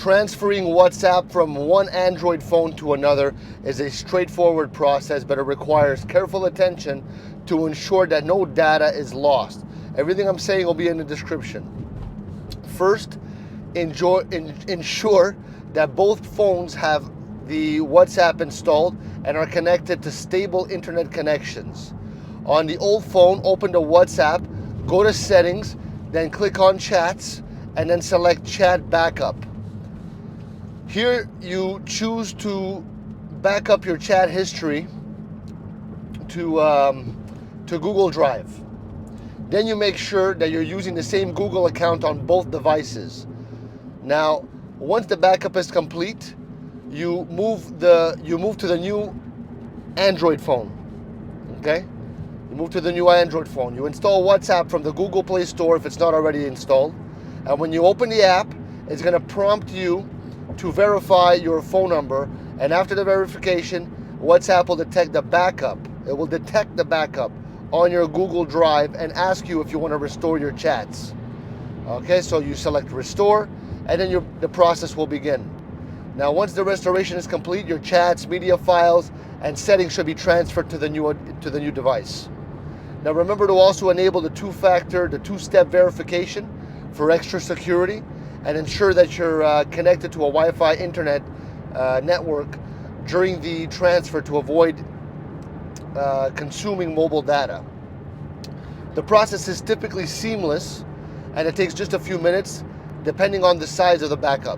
Transferring WhatsApp from one Android phone to another is a straightforward process, but it requires careful attention to ensure that no data is lost. Everything I'm saying will be in the description. First, ensure that both phones have the WhatsApp installed and are connected to stable internet connections. On the old phone, open the WhatsApp, go to settings, then click on chats, and then select chat backup. Here you choose to back up your chat history to Google Drive. Then you make sure that you're using the same Google account on both devices. Now, once the backup is complete, you move to the new Android phone. Okay? You move to the new Android phone. You install WhatsApp from the Google Play Store if it's not already installed. And when you open the app, it's going to prompt you to verify your phone number. And after the verification, WhatsApp will detect the backup. It will detect the backup on your Google Drive and ask you if you want to restore your chats. Okay, so you select restore, and then the process will begin. Now, once the restoration is complete, your chats, media files, and settings should be transferred to the new device. Now, remember to also enable the two-step verification for extra security, and ensure that you're connected to a Wi-Fi internet network during the transfer to avoid consuming mobile data. The process is typically seamless, and it takes just a few minutes, depending on the size of the backup.